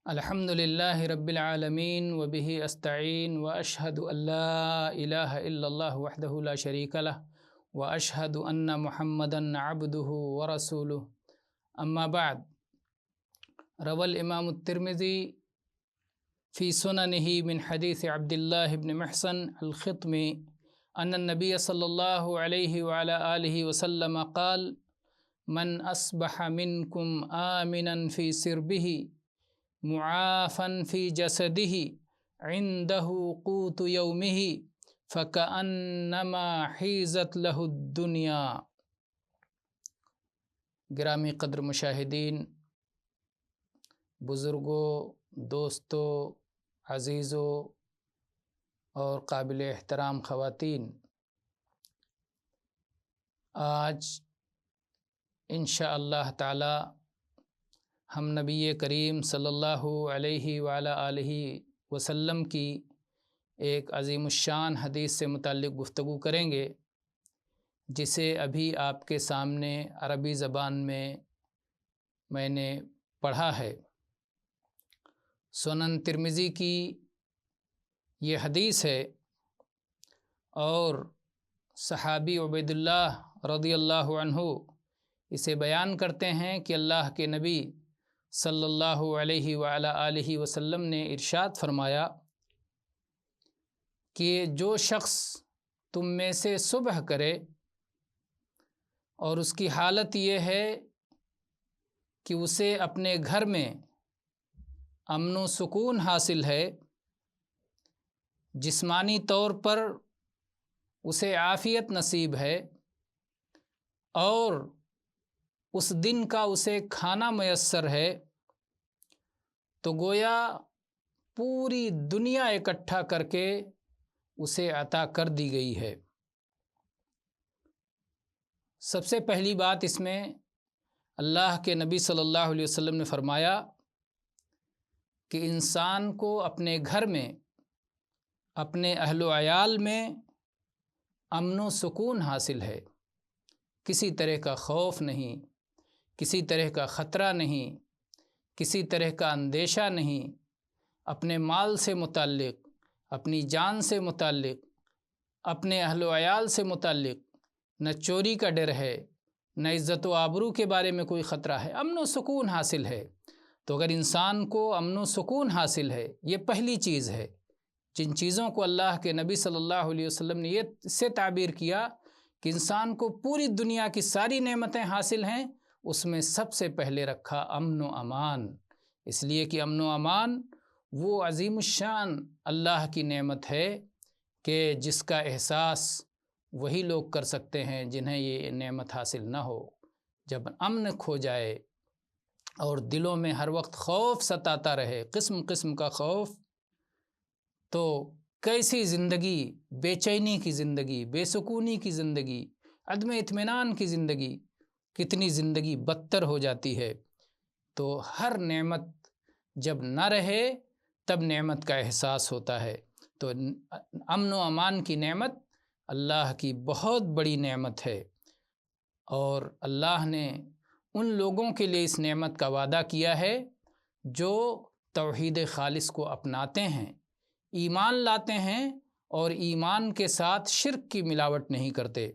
الحمد للہ رب العالمین وبہ استعین واشہد ان لا الہ الا اللہ وحدہ لا شریک لہ واشہد ان محمدا عبدہ ورسولہ اما بعد روى الامام الترمذی فی سننہ من حدیث عبد اللہ بن محصن الخطمی ان النبی صلی اللہ علیہ وعلى آلہ وسلم قال من اصبح منکم آمنا فی سربہ معافا فی جسدہ عنده قوت یومہ فکأنما حیزت لہ الدنیا۔ گرامی قدر مشاہدین، بزرگوں، دوستوں، عزیزوں اور قابل احترام خواتین، آج انشاءاللہ تعالی ہم نبی کریم صلی اللہ علیہ وعلی آلہ وسلم کی ایک عظیم الشان حدیث سے متعلق گفتگو کریں گے، جسے ابھی آپ کے سامنے عربی زبان میں نے پڑھا ہے۔ سنن ترمذی کی یہ حدیث ہے اور صحابی عبید اللہ رضی اللہ عنہ اسے بیان کرتے ہیں کہ اللہ کے نبی صلی اللہ علیہ وعلی آلہ وسلم نے ارشاد فرمایا کہ جو شخص تم میں سے صبح کرے اور اس کی حالت یہ ہے کہ اسے اپنے گھر میں امن و سکون حاصل ہے، جسمانی طور پر اسے عافیت نصیب ہے اور اس دن کا اسے کھانا میسر ہے، تو گویا پوری دنیا اکٹھا کر کے اسے عطا کر دی گئی ہے۔ سب سے پہلی بات اس میں اللہ کے نبی صلی اللہ علیہ وسلم نے فرمایا کہ انسان کو اپنے گھر میں، اپنے اہل و عیال میں امن و سکون حاصل ہے، کسی طرح کا خوف نہیں، کسی طرح کا خطرہ نہیں، کسی طرح کا اندیشہ نہیں، اپنے مال سے متعلق، اپنی جان سے متعلق، اپنے اہل و عیال سے متعلق نہ چوری کا ڈر ہے، نہ عزت و آبرو کے بارے میں کوئی خطرہ ہے، امن و سکون حاصل ہے۔ تو اگر انسان کو امن و سکون حاصل ہے، یہ پہلی چیز ہے۔ جن چیزوں کو اللہ کے نبی صلی اللہ علیہ وسلم نے اس سے تعبیر کیا کہ انسان کو پوری دنیا کی ساری نعمتیں حاصل ہیں، اس میں سب سے پہلے رکھا امن و امان، اس لیے کہ امن و امان وہ عظیم الشان اللہ کی نعمت ہے کہ جس کا احساس وہی لوگ کر سکتے ہیں جنہیں یہ نعمت حاصل نہ ہو۔ جب امن کھو جائے اور دلوں میں ہر وقت خوف ستاتا رہے، قسم قسم کا خوف، تو کیسی زندگی، بے چینی کی زندگی، بے سکونی کی زندگی، عدم اطمینان کی زندگی، کتنی زندگی بدتر ہو جاتی ہے۔ تو ہر نعمت جب نہ رہے تب نعمت کا احساس ہوتا ہے۔ تو امن و امان کی نعمت اللہ کی بہت بڑی نعمت ہے، اور اللہ نے ان لوگوں کے لیے اس نعمت کا وعدہ کیا ہے جو توحید خالص کو اپناتے ہیں، ایمان لاتے ہیں اور ایمان کے ساتھ شرک کی ملاوٹ نہیں کرتے۔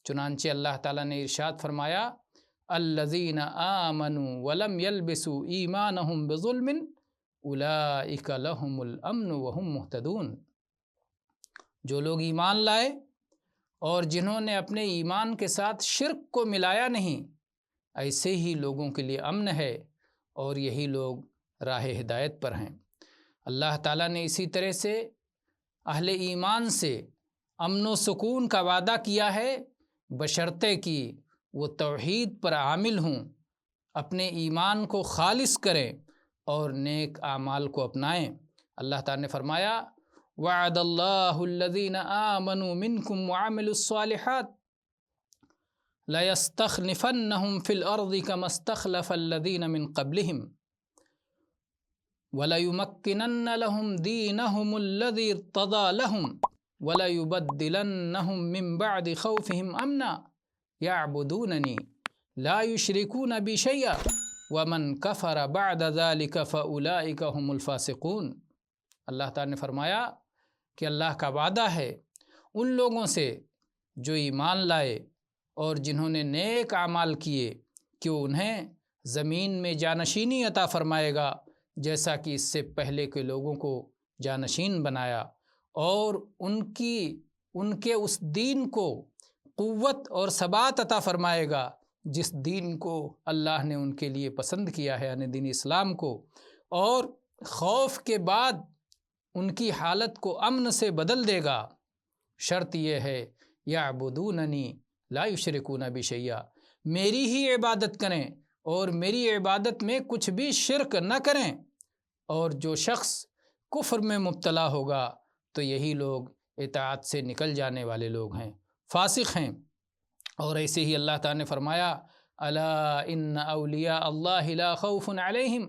چنانچہ اللہ تعالیٰ نے ارشاد فرمایا الذین آمنوا ولم یلبسوا ایمانہم بظلم اولئک لہم الامن وہم مہتدون۔ جو لوگ ایمان لائے اور جنہوں نے اپنے ایمان کے ساتھ شرک کو ملایا نہیں، ایسے ہی لوگوں کے لیے امن ہے اور یہی لوگ راہ ہدایت پر ہیں۔ اللہ تعالیٰ نے اسی طرح سے اہل ایمان سے امن و سکون کا وعدہ کیا ہے، بشرطے کہ وہ توحید پر عامل ہوں، اپنے ایمان کو خالص کریں اور نیک اعمال کو اپنائیں۔ اللہ تعالیٰ نے فرمایا وعد اللہ الذین آمنوا منکم وعملوا الصالحات لَيَسْتَخْلِفَنَّهُمْ فِي الْأَرْضِ كَمَا اسْتَخْلَفَ الَّذِينَ مِنْ قَبْلِهِمْ وَلَيُمَكِّنَنَّ لَهُمْ دِينَهُمُ الَّذِي ارْتَضَىٰ لَهُمْ وَلَيُبَدِّلَنَّهُمْ مِنْ بَعْدِ خَوْفِهِمْ أَمْنًا يَعْبُدُونَنِي لَا يُشْرِكُونَ بِي شَيْئًا ومن کفر بعد ذلک فاولئک هم الفاسقون۔ اللہ تعالیٰ نے فرمایا کہ اللہ کا وعدہ ہے ان لوگوں سے جو ایمان لائے اور جنہوں نے نیک اعمال کیے کہ انہیں زمین میں جانشینی عطا فرمائے گا جیسا کہ اس سے پہلے کے لوگوں کو جانشین بنایا، اور ان کے اس دین کو قوت اور ثبات عطا فرمائے گا جس دین کو اللہ نے ان کے لیے پسند کیا ہے، یعنی دین اسلام کو، اور خوف کے بعد ان کی حالت کو امن سے بدل دے گا۔ شرط یہ ہے یعبدوننی لا یشرکون بی شیئا، میری ہی عبادت کریں اور میری عبادت میں کچھ بھی شرک نہ کریں۔ اور جو شخص کفر میں مبتلا ہوگا تو یہی لوگ اطاعت سے نکل جانے والے لوگ ہیں، فاسق ہیں۔ اور ایسے ہی اللہ تعالیٰ نے فرمایا الا ان اولیاء اللہ لا خوف علیہم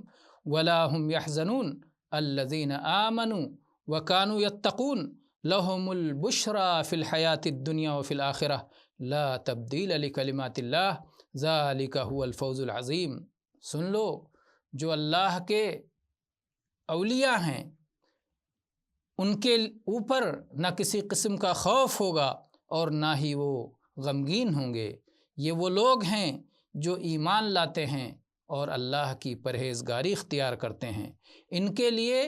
ولا هم يحزنون الذین آمنوا وکانوا یتقون لهم البشرى فی الحیاۃ الدنیا وفی الآخرہ لا تبدیل لکلمات اللہ ذالک هو الفوز العظیم۔ سن لو، جو اللہ کے اولیاء ہیں ان کے اوپر نہ کسی قسم کا خوف ہوگا اور نہ ہی وہ غمگین ہوں گے۔ یہ وہ لوگ ہیں جو ایمان لاتے ہیں اور اللہ کی پرہیزگاری اختیار کرتے ہیں۔ ان کے لیے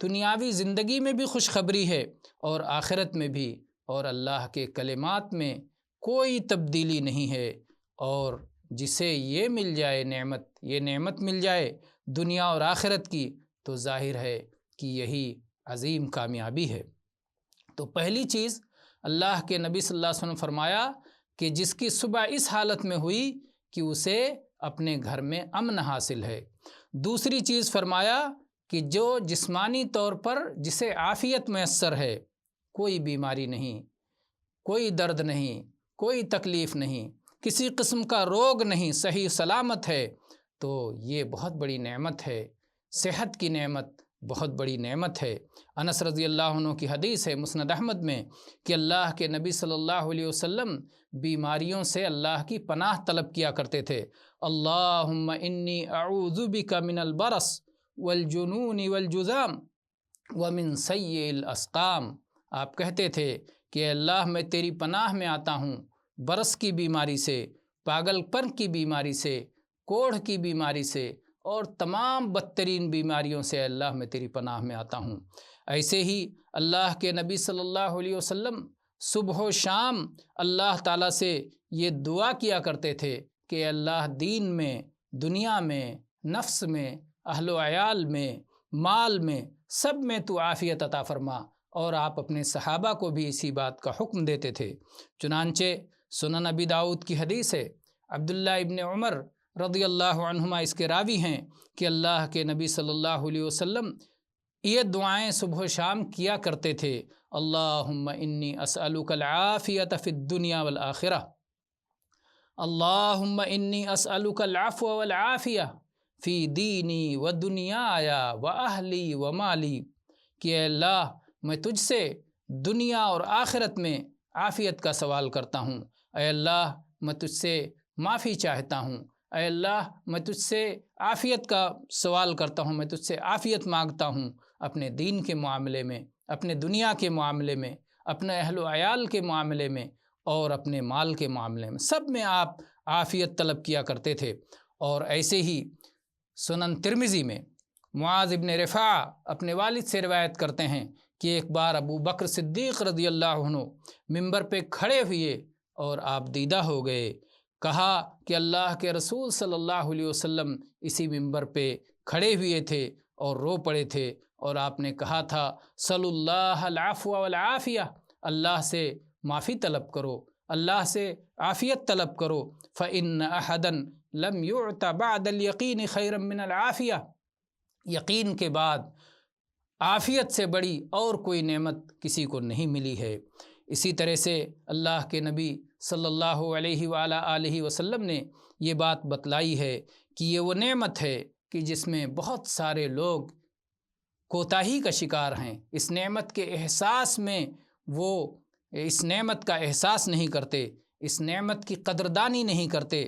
دنیاوی زندگی میں بھی خوشخبری ہے اور آخرت میں بھی، اور اللہ کے کلمات میں کوئی تبدیلی نہیں ہے۔ اور جسے یہ مل جائے یہ نعمت مل جائے دنیا اور آخرت کی، تو ظاہر ہے کہ یہی عظیم کامیابی ہے۔ تو پہلی چیز اللہ کے نبی صلی اللہ علیہ وسلم فرمایا کہ جس کی صبح اس حالت میں ہوئی کہ اسے اپنے گھر میں امن حاصل ہے۔ دوسری چیز فرمایا کہ جو جسمانی طور پر جسے عافیت میسر ہے، کوئی بیماری نہیں، کوئی درد نہیں، کوئی تکلیف نہیں، کسی قسم کا روگ نہیں، صحیح سلامت ہے، تو یہ بہت بڑی نعمت ہے۔ صحت کی نعمت بہت بڑی نعمت ہے۔ انس رضی اللہ عنہ کی حدیث ہے مسند احمد میں کہ اللہ کے نبی صلی اللہ علیہ وسلم بیماریوں سے اللہ کی پناہ طلب کیا کرتے تھے۔ اللہم انی اعوذ بک من البرص والجنون والجذام ومن سیء الاسقام۔ آپ کہتے تھے کہ اللہ میں تیری پناہ میں آتا ہوں برص کی بیماری سے، پاگل پن کی بیماری سے، کوڑھ کی بیماری سے، اور تمام بدترین بیماریوں سے اللہ میں تیری پناہ میں آتا ہوں۔ ایسے ہی اللہ کے نبی صلی اللہ علیہ وسلم صبح و شام اللہ تعالیٰ سے یہ دعا کیا کرتے تھے کہ اللہ دین میں، دنیا میں، نفس میں، اہل و عیال میں، مال میں، سب میں تو عافیت عطا فرما، اور آپ اپنے صحابہ کو بھی اسی بات کا حکم دیتے تھے۔ چنانچہ سنن ابی داؤد کی حدیث ہے، عبداللہ ابن عمر رضی اللہ عنہما اس کے راوی ہیں کہ اللہ کے نبی صلی اللہ علیہ وسلم یہ دعائیں صبح و شام کیا کرتے تھے۔ اللہم انی اسألک العافیۃ فی الدنیا والآخرہ، اللہم انی اسألک العفو والعافیہ فی دینی و دنیای و اہلی و مالی، کہ اے اللہ میں تجھ سے دنیا اور آخرت میں عافیت کا سوال کرتا ہوں۔ اے اللہ میں تجھ سے معافی چاہتا ہوں۔ اے اللہ میں تجھ سے عافیت کا سوال کرتا ہوں، میں تجھ سے عافیت مانگتا ہوں، اپنے دین کے معاملے میں، اپنے دنیا کے معاملے میں، اپنے اہل و عیال کے معاملے میں، اور اپنے مال کے معاملے میں، سب میں آپ عافیت طلب کیا کرتے تھے۔ اور ایسے ہی سنن ترمذی میں معاذ ابن رفاع اپنے والد سے روایت کرتے ہیں کہ ایک بار ابو بکر صدیق رضی اللہ عنہ ممبر پہ کھڑے ہوئے اور آپ دیدہ ہو گئے۔ کہا کہ اللہ کے رسول صلی اللہ علیہ وسلم اسی ممبر پہ کھڑے ہوئے تھے اور رو پڑے تھے، اور آپ نے کہا تھا صلی اللہ العفو والعافیہ، اللہ سے معافی طلب کرو، اللہ سے عافیت طلب کرو، فإن أحدا لم يعط بعد اليقین خیرا من العافیہ، یقین کے بعد عافیت سے بڑی اور کوئی نعمت کسی کو نہیں ملی ہے۔ اسی طرح سے اللہ کے نبی صلی اللہ علیہ وآلہ آلہ وسلم نے یہ بات بتلائی ہے کہ یہ وہ نعمت ہے کہ جس میں بہت سارے لوگ کوتاہی کا شکار ہیں۔ اس نعمت کے احساس میں وہ اس نعمت کا احساس نہیں کرتے، اس نعمت کی قدردانی نہیں کرتے،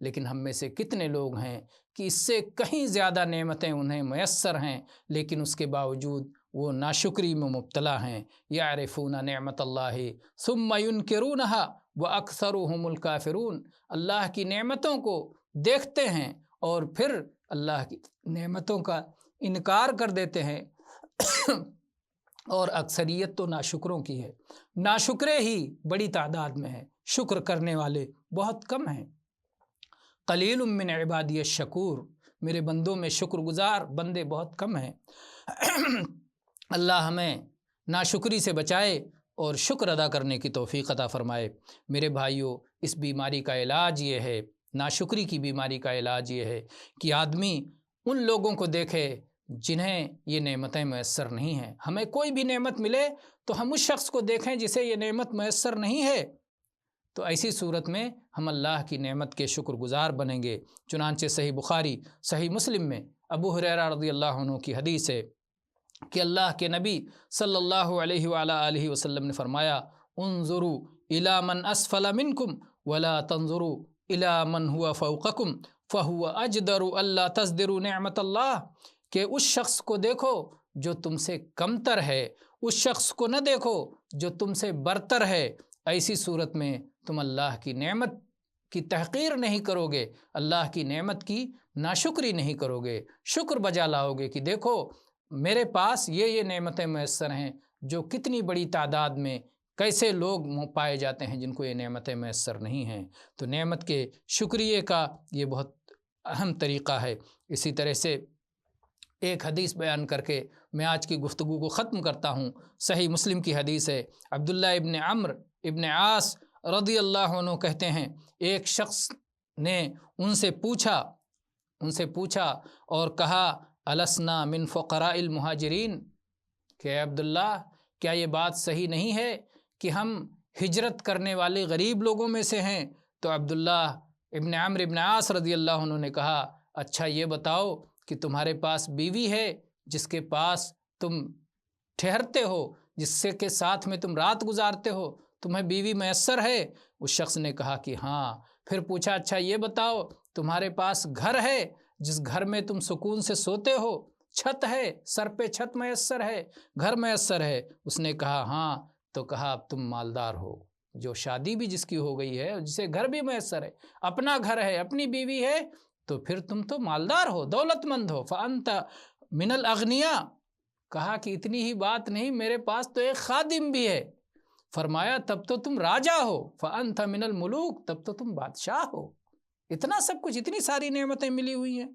لیکن ہم میں سے کتنے لوگ ہیں کہ اس سے کہیں زیادہ نعمتیں انہیں میسر ہیں، لیکن اس کے باوجود وہ ناشکری میں مبتلا ہیں۔ یعرفون نعمت اللہ ثم ینکرونہا واکثرهم الکافرون، اللہ کی نعمتوں کو دیکھتے ہیں اور پھر اللہ کی نعمتوں کا انکار کر دیتے ہیں اور اکثریت تو ناشکروں کی ہے، ناشکرے ہی بڑی تعداد میں ہیں، شکر کرنے والے بہت کم ہیں۔ قلیل من عبادی الشکور، میرے بندوں میں شکر گزار بندے بہت کم ہیں۔ اللہ ہمیں ناشکری سے بچائے اور شکر ادا کرنے کی توفیق عطا فرمائے۔ میرے بھائیوں، اس بیماری کا علاج یہ ہے، ناشکری کی بیماری کا علاج یہ ہے کہ آدمی ان لوگوں کو دیکھے جنہیں یہ نعمتیں میسر نہیں ہیں۔ ہمیں کوئی بھی نعمت ملے تو ہم اس شخص کو دیکھیں جسے یہ نعمت میسر نہیں ہے، تو ایسی صورت میں ہم اللہ کی نعمت کے شکر گزار بنیں گے۔ چنانچہ صحیح بخاری صحیح مسلم میں ابو ہریرہ رضی اللہ عنہ کی حدیث ہے کہ اللہ کے نبی صلی اللہ علیہ وآلہ وسلم نے فرمایا، انظروا الی من اسفل منکم ولا تنظروا الی من هو فوقکم فهو اجدر الا تزدروا نعمت اللہ، کہ اس شخص کو دیکھو جو تم سے کمتر ہے، اس شخص کو نہ دیکھو جو تم سے برتر ہے۔ ایسی صورت میں تم اللہ کی نعمت کی تحقیر نہیں کرو گے، اللہ کی نعمت کی ناشکری نہیں کرو گے، شکر بجا لاؤ گے کہ دیکھو میرے پاس یہ نعمتیں میسر ہیں، جو کتنی بڑی تعداد میں کیسے لوگ پائے جاتے ہیں جن کو یہ نعمتیں میسر نہیں ہیں۔ تو نعمت کے شکریے کا یہ بہت اہم طریقہ ہے۔ اسی طرح سے ایک حدیث بیان کر کے میں آج کی گفتگو کو ختم کرتا ہوں۔ صحیح مسلم کی حدیث ہے، عبداللہ ابن عمرو ابن عاص رضی اللہ عنہ کہتے ہیں، ایک شخص نے ان سے پوچھا اور کہا، السنا من فقراء المہاجرین، کہ عبداللہ کیا یہ بات صحیح نہیں ہے کہ ہم ہجرت کرنے والے غریب لوگوں میں سے ہیں؟ تو عبداللہ ابن عمرو ابن عاص رضی اللہ عنہ نے کہا، اچھا یہ بتاؤ کہ تمہارے پاس بیوی ہے جس کے پاس تم ٹھہرتے ہو، جس سے کے ساتھ میں تم رات گزارتے ہو، تمہیں بیوی میسر ہے؟ اس شخص نے کہا کہ ہاں۔ پھر پوچھا، اچھا یہ بتاؤ تمہارے پاس گھر ہے جس گھر میں تم سکون سے سوتے ہو، چھت ہے، سر پہ چھت میسر ہے، گھر میسر ہے؟ اس نے کہا ہاں۔ تو کہا اب تم مالدار ہو، جو شادی بھی جس کی ہو گئی ہے، جسے گھر بھی میسر ہے، اپنا گھر ہے، اپنی بیوی ہے، تو پھر تم تو مالدار ہو، دولت مند ہو۔ فَأَنْتَ مِنَ الْأَغْنِيَاءِ، کہا کہ اتنی ہی بات نہیں، میرے پاس تو ایک خادم بھی ہے۔ فرمایا تب تو تم راجا ہو۔ فَأَنْتَ مِنَ الْمُلُوكِ، تب تو تم بادشاہ ہو۔ اتنا سب کچھ، اتنی ساری نعمتیں ملی ہوئی ہیں۔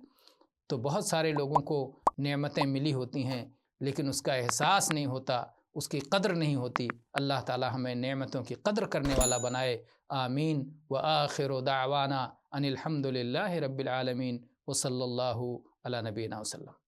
تو بہت سارے لوگوں کو نعمتیں ملی ہوتی ہیں لیکن اس کا احساس نہیں ہوتا، اس کی قدر نہیں ہوتی۔ اللہ تعالی ہمیں نعمتوں کی قدر کرنے والا بنائے، آمین۔ وآخر دعوانا ان الحمد للہ رب العالمین، وصلی اللہ علی نبینا وسلم۔